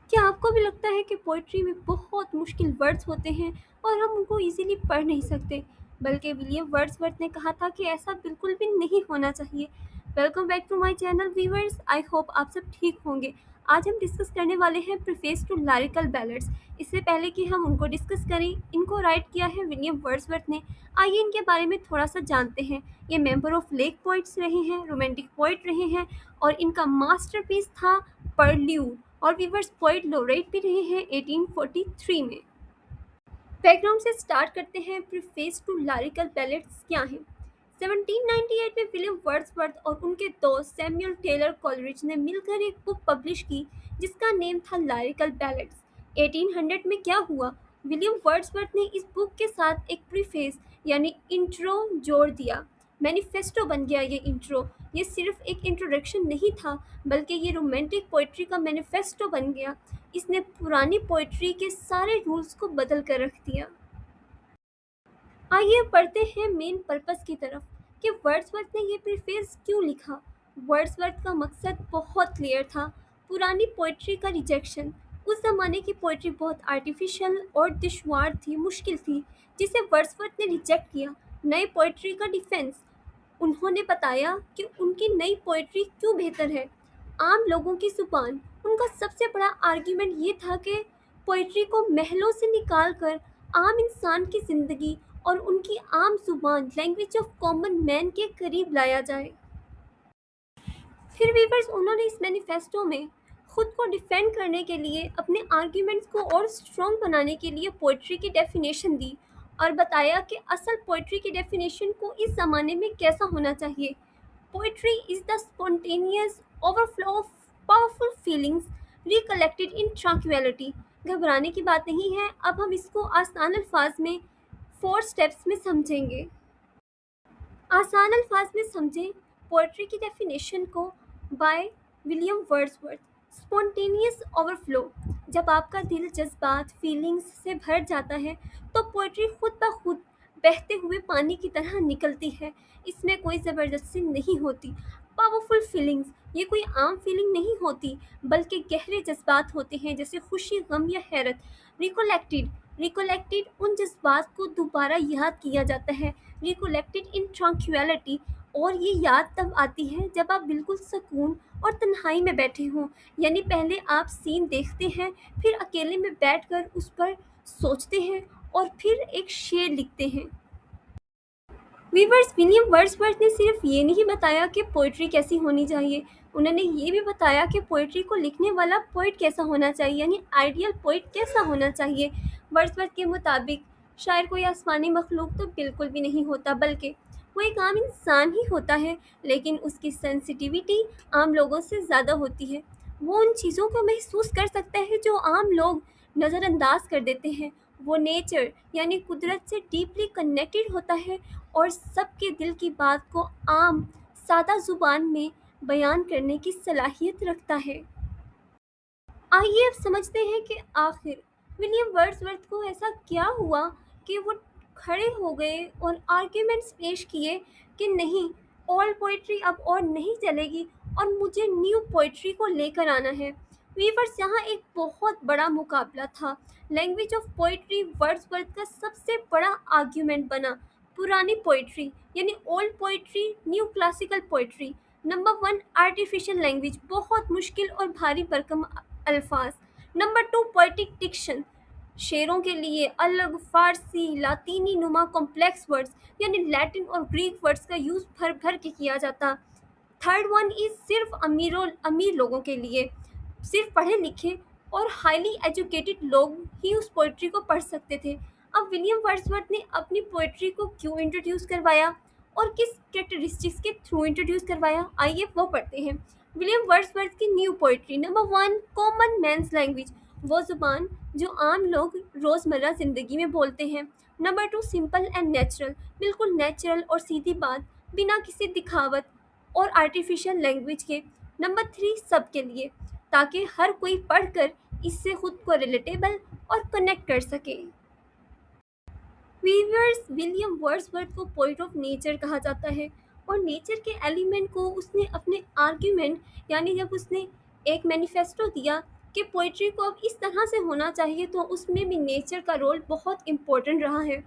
क्या आपको भी लगता है कि पोइट्री में बहुत मुश्किल वर्ड्स होते हैं और हम उनको इजीली पढ़ नहीं सकते? बल्कि विलियम वर्ड्सवर्थ ने कहा था कि ऐसा बिल्कुल भी नहीं होना चाहिए। Welcome back to my channel viewers, I hope आप सब ठीक होंगे। आज हम डिस्कस करने वाले हैं प्रीफेस टू लारिकल बैलेड्स। इससे पहले कि हम उनको डिस्कस करें, इनको राइट किया है विलियम वर्ड्सवर्थ ने। आइए इनके बारे में थोड़ा सा जानते हैं। ये मेंबर ऑफ लेक पोइट्स रहे हैं, रोमांटिक पोइट रहे हैं और इनका मास्टरपीस था परल्यूड। और वीवर्स पोइट लोरेट भी रहे हैं 1843 में। बैकग्राउंड से स्टार्ट करते हैं। प्रीफेस टू लारिकल बैलेड्स क्या हैं? 1798 में विलियम वर्ड्सवर्थ और उनके दोस्त सैमुअल टेलर कॉलरिज ने मिलकर एक बुक पब्लिश की जिसका नेम था लारिकल बैलेड्स। 1800 में क्या हुआ? विलियम वर्ड्सवर्थ ने इस बुक के साथ एक प्रीफेस यानी इंट्रो जोड़ दिया। मैनिफेस्टो बन गया ये इंट्रो। ये सिर्फ एक इंट्रोडक्शन नहीं था, बल्कि ये रोमांटिक पोइट्री का मैनिफेस्टो बन गया। इसने पुरानी पोइट्री के सारे रूल्स को बदल कर रख दिया। आइए पढ़ते हैं मेन पर्पस की तरफ कि वर्ड्सवर्थ ने ये प्रीफेस क्यों लिखा। वर्ड्सवर्थ का मकसद बहुत क्लियर था, पुरानी पोइट्री का रिजेक्शन। उस ज़माने की पोइट्री बहुत आर्टिफिशियल और दुश्वार थी, मुश्किल थी, जिसे वर्ड्सवर्थ ने रिजेक्ट किया। नए पोइट्री का डिफेंस। उन्होंने बताया कि उनकी नई पोइट्री क्यों बेहतर है। आम लोगों की ज़ुबान। उनका सबसे बड़ा आर्ग्यूमेंट ये था कि पोइट्री को महलों से निकाल कर आम इंसान की ज़िंदगी और उनकी आम ज़ुबान लैंग्वेज ऑफ कॉमन मैन के करीब लाया जाए। फिर वीवर्स उन्होंने इस मैनिफेस्टो में खुद को डिफेंड करने के लिए, अपने आर्ग्यूमेंट्स को और स्ट्रॉन्ग बनाने के लिए पोइट्री की डेफिनेशन दी और बताया कि असल पोइट्री की डेफिनेशन को इस ज़माने में कैसा होना चाहिए। Poetry is the spontaneous overflow of powerful feelings recollected in tranquillity. घबराने की बात नहीं है, अब हम इसको आसान अल्फाज में 4 स्टेप्स में समझेंगे। आसान अल्फाज में समझें पोएट्री की डेफिनेशन को by William Wordsworth. Spontaneous overflow. जब आपका दिल जज्बात फीलिंग्स से भर जाता है तो पोएट्री खुद ब खुद बहते हुए पानी की तरह निकलती है। इसमें कोई ज़बरदस्ती नहीं होती। Powerful feelings. ये कोई आम फीलिंग नहीं होती, बल्कि गहरे जज्बात होते हैं, जैसे खुशी, गम या हैरत। रिकोलेक्टेड। रिकोलेक्टेड उन जज्बात को दोबारा याद किया जाता है। रिकोलेक्टेड इन ट्रैंक्विलिटी। और ये याद तब आती है जब आप बिल्कुल सुकून और तन्हाई में बैठे हों। यानी पहले आप सीन देखते हैं, फिर अकेले में बैठकर उस पर सोचते हैं और फिर एक शेर लिखते हैं। वीवर्स विलियम वर्ड्सवर्थ ने सिर्फ ये नहीं बताया कि पोइट्री कैसी होनी चाहिए, उन्होंने ये भी बताया कि पोइट्री को लिखने वाला पोइट कैसा होना चाहिए, यानी आइडियल पोइट कैसा होना चाहिए। वर्ड्सवर्थ के मुताबिक शायर कोई आसमानी मखलूक तो बिल्कुल भी नहीं होता, बल्कि वो एक आम इंसान ही होता है, लेकिन उसकी सेंसिटिविटी आम लोगों से ज़्यादा होती है। वो उन चीज़ों को महसूस कर सकता है जो आम लोग नज़रअंदाज कर देते हैं। वो नेचर यानी कुदरत से डीपली कनेक्टेड होता है और सबके दिल की बात को आम सादा ज़ुबान में बयान करने की सलाहियत रखता है। आइए अब समझते हैं कि आखिर विलियम वर्ड्सवर्थ को ऐसा क्या हुआ कि वो खड़े हो गए और आर्ग्यूमेंट्स पेश किए कि नहीं, ऑल पोइट्री अब और नहीं चलेगी और मुझे न्यू पोइट्री को लेकर आना है। वीवर्स यहाँ एक बहुत बड़ा मुकाबला था। लैंग्वेज ऑफ पोइट्री वर्ड्सवर्थ का सबसे बड़ा आर्ग्यूमेंट बना। पुरानी पोइट्री यानी old poetry, new classical poetry. Number 1 artificial language, बहुत मुश्किल और भारी भरकम अल्फाज। नंबर 2 पोएटिक डिक्शन, शेरों के लिए अलग फारसी लातीनी नुमा कॉम्प्लेक्स वर्ड्स यानी लैटिन और ग्रीक वर्ड्स का यूज़ भर भर के किया जाता। थर्ड वन इज़ सिर्फ अमीर लोगों के लिए, सिर्फ पढ़े लिखे और हाईली एजुकेटेड लोग ही उस पोइट्री को पढ़ सकते थे। अब विलियम वर्ड्सवर्थ ने अपनी पोइट्री को क्यों इंट्रोड्यूस करवाया और किस कैरेक्टरिस्टिक्स के थ्रू इंट्रोड्यूस करवाया, आइए वो पढ़ते हैं। विलियम वर्ड्सवर्थ की new poetry. Number 1 common man's language, वो ज़ुबान जो आम लोग रोज़मर्रा ज़िंदगी में बोलते हैं। नंबर 2 सिंपल एंड नेचुरल, बिल्कुल नेचुरल और सीधी बात, बिना किसी दिखावत और आर्टिफिशियल लैंग्वेज के। नंबर 3 सबके लिए, ताकि हर कोई पढ़कर इससे खुद को रिलेटेबल और कनेक्ट कर सके। वीवर्स विलियम वर्ड्सवर्थ को पोइट ऑफ नेचर कहा जाता है और नेचर के एलिमेंट को उसने अपने आर्ग्यूमेंट यानी जब उसने एक मैनिफेस्टो दिया कि पोइट्री को अब इस तरह से होना चाहिए, तो उसमें भी नेचर का रोल बहुत इम्पोर्टेंट रहा है।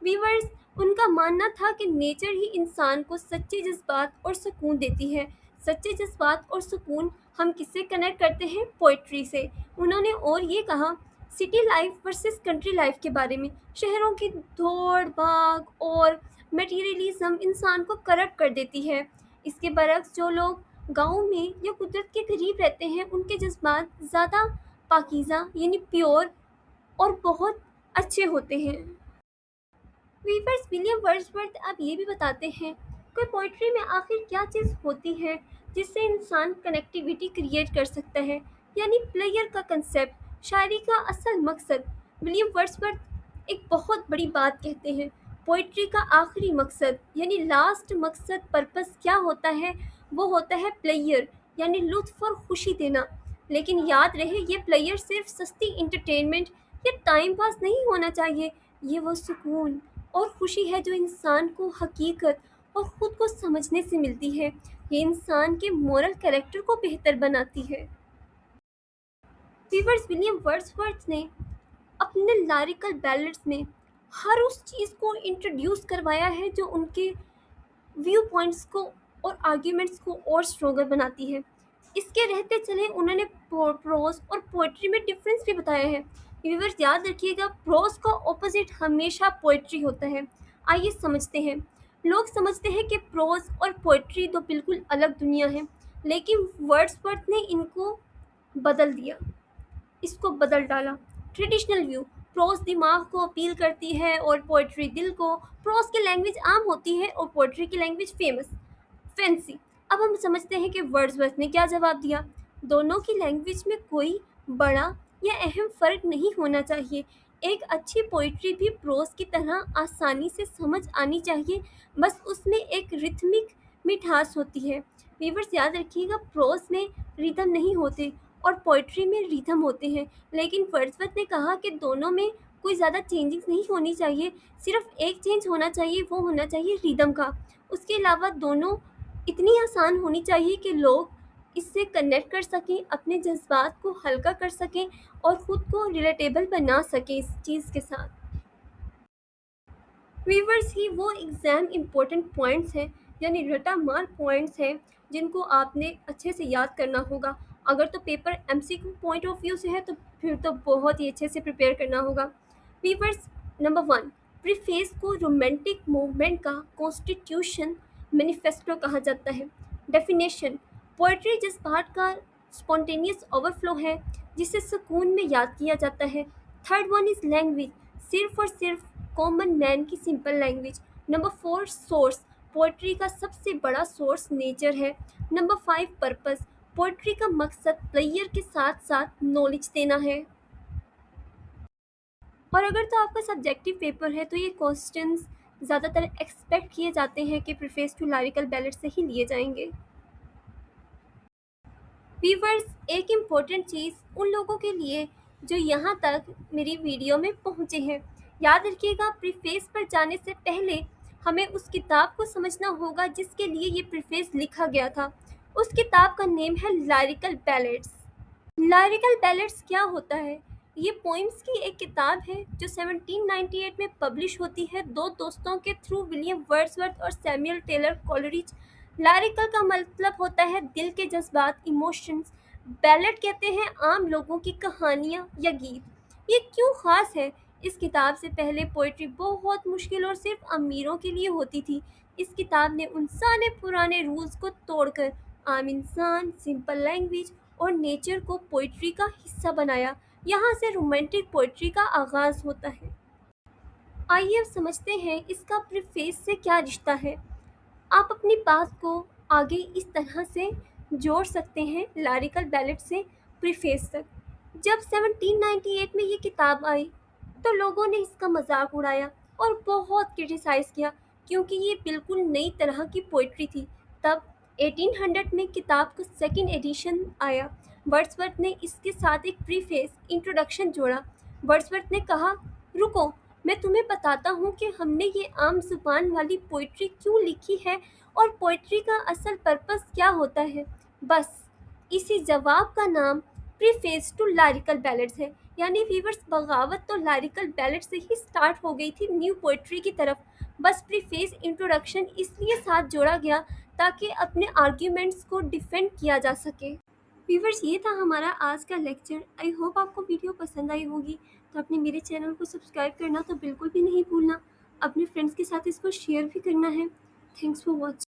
वीवर्स, उनका मानना था कि नेचर ही इंसान को सच्चे जज्बात और सुकून देती है। सच्चे जज्बात और सुकून हम किससे कनेक्ट करते हैं? पोइट्री से। उन्होंने और ये कहा, city life versus country life के बारे में, शहरों की दौड़ भाग और मटेरियलिज्म इंसान को करप्ट कर देती है। इसके बरक्स जो लोग गाँव में या कुदरत के करीब रहते हैं, उनके जज्बात ज़्यादा पाकीज़ा यानी प्योर और बहुत अच्छे होते हैं। वीवर्स, विलियम वर्ड्सवर्थ अब ये भी बताते हैं कि पोइट्री में आखिर क्या चीज़ होती है जिससे इंसान कनेक्टिविटी क्रिएट कर सकता है, यानी प्लेयर का कंसेप्ट, शायरी का असल मकसद। विलियम वर्ड्सवर्थ एक बहुत बड़ी बात कहते हैं, पोइट्री का आखिरी मकसद यानी लास्ट मकसद, पर्पस क्या होता है? वो होता है प्लेयर, यानी लुत्फ और खुशी देना। लेकिन याद रहे, ये प्लेयर सिर्फ सस्ती इंटरटेनमेंट या टाइम पास नहीं होना चाहिए। ये वो सुकून और खुशी है जो इंसान को हकीकत और ख़ुद को समझने से मिलती है। ये इंसान के मोरल कैरेक्टर को बेहतर बनाती है। वीवर्स, विलियम वर्ड्सवर्थ ने अपने लारिकल बैलेड्स में हर उस चीज़ को इंट्रोड्यूस करवाया है जो उनके व्यू पॉइंट्स को और आर्ग्यूमेंट्स को और स्ट्रोंगर बनाती है। इसके रहते चले उन्होंने प्रोज और पोइट्री में डिफरेंस भी बताया है। व्यूअर्स, याद रखिएगा, प्रोज का ऑपोजिट हमेशा पोइट्री होता है। आइए समझते हैं। लोग समझते हैं कि प्रोज और पोइट्री दो बिल्कुल अलग दुनिया है, लेकिन वर्ड्सवर्थ ने इनको बदल दिया, इसको बदल डाला। ट्रेडिशनल व्यू, प्रोज दिमाग को अपील करती है और पोइट्री दिल को। प्रोज की लैंग्वेज आम होती है और पोइट्री की लैंग्वेज फेमस, फैंसी। अब हम समझते हैं कि वर्ड्सवर्थ ने क्या जवाब दिया। दोनों की लैंग्वेज में कोई बड़ा या अहम फ़र्क नहीं होना चाहिए। एक अच्छी पोइट्री भी प्रोज की तरह आसानी से समझ आनी चाहिए, बस उसमें एक रिथमिक मिठास होती है। वीवर्स, याद रखिएगा, प्रोज में रिदम नहीं होते और पोइट्री में रिदम होते हैं। लेकिन वर्ड्सवर्थ ने कहा कि दोनों में कोई ज़्यादा चेंजिंग्स नहीं होनी चाहिए, सिर्फ एक चेंज होना चाहिए, वो होना चाहिए रिदम का। उसके अलावा दोनों इतनी आसान होनी चाहिए कि लोग इससे कनेक्ट कर सकें, अपने जज्बात को हल्का कर सकें और ख़ुद को रिलेटेबल बना सकें इस चीज़ के साथ। वीवर्स, ही वो एग्ज़ाम इम्पोर्टेंट पॉइंट्स हैं, यानी रटा मार पॉइंट्स हैं, जिनको आपने अच्छे से याद करना होगा। अगर तो paper MCQ point of view से है तो फिर तो बहुत ही अच्छे से प्रिपेयर करना होगा। वीवर्स, नंबर 1, प्रीफेस को रोमांटिक मूवमेंट का कॉन्स्टिट्यूशन मैनिफेस्टो कहा जाता है। डेफिनेशन, पोइट्री जज्बात का स्पॉन्टेनियस ओवरफ्लो है जिसे सुकून में याद किया जाता है। थर्ड वन इज़ लैंग्वेज, सिर्फ और सिर्फ कॉमन मैन की simple language. Number 4, source, poetry का सबसे बड़ा सोर्स नेचर है। नंबर 5, पर्पस, पोइट्री का मकसद प्लेयर के साथ साथ नॉलेज देना है। और अगर तो आपका सब्जेक्टिव पेपर है तो ये क्वेश्चंस ज़्यादातर एक्सपेक्ट किए जाते हैं कि प्रीफेस टू लारिकल बैलेट से ही लिए जाएंगे। वीवर्स, एक इम्पोर्टेंट चीज़ उन लोगों के लिए जो यहाँ तक मेरी वीडियो में पहुँचे हैं, याद रखिएगा, प्रीफेस पर जाने से पहले हमें उस किताब को समझना होगा जिसके लिए ये प्रीफेस लिखा गया था। उस किताब का नेम है लारिकल बैलेट्स। लारिकल बैलेट्स क्या होता है? ये पोइम्स की एक किताब है जो 1798 में पब्लिश होती है दो दोस्तों के थ्रू, विलियम वर्ड्सवर्थ और सैमुअल टेलर कोलरिज। लारिकल का मतलब होता है दिल के जज्बात, इमोशंस। बैलेट कहते हैं आम लोगों की कहानियाँ या गीत। ये क्यों ख़ास है? इस किताब से पहले पोइट्री बहुत मुश्किल और सिर्फ अमीरों के लिए होती थी। इस किताब ने उन सारे पुराने रूल्स को तोड़कर आम इंसान, सिंपल लैंग्वेज और नेचर को पोइट्री का हिस्सा बनाया। यहाँ से रोमांटिक पोइट्री का आगाज़ होता है। आइए अब समझते हैं इसका प्रीफेस से क्या रिश्ता है। आप अपनी बात को आगे इस तरह से जोड़ सकते हैं, लारिकल बैलेट से प्रीफेस तक। जब 1798 में ये किताब आई तो लोगों ने इसका मजाक उड़ाया और बहुत क्रिटिसाइज़ किया, क्योंकि ये बिल्कुल नई तरह की पोइट्री थी। तब 1800 में किताब का सेकंड एडिशन आया। वर्ड्सवर्थ ने इसके साथ एक प्रीफेस, इंट्रोडक्शन जोड़ा। वर्ड्सवर्थ ने कहा, रुको, मैं तुम्हें बताता हूँ कि हमने ये आम जुबान वाली पोइट्री क्यों लिखी है और पोइट्री का असल पर्पस क्या होता है। बस इसी जवाब का नाम प्रीफेस टू लारिकल बैलेट्स है। यानी वीवर्स बगावत तो लारिकल बैलेट से ही स्टार्ट हो गई थी न्यू पोइट्री की तरफ। बस प्रीफेस इंट्रोडक्शन इसलिए साथ जोड़ा गया ताकि अपने आर्ग्यूमेंट्स को डिफेंड किया जा सके। वीवर्स, ये था हमारा आज का लेक्चर। आई होप आपको वीडियो पसंद आई होगी। तो आपने मेरे चैनल को सब्सक्राइब करना तो बिल्कुल भी नहीं भूलना। अपने फ्रेंड्स के साथ इसको शेयर भी करना है। Thanks for watching.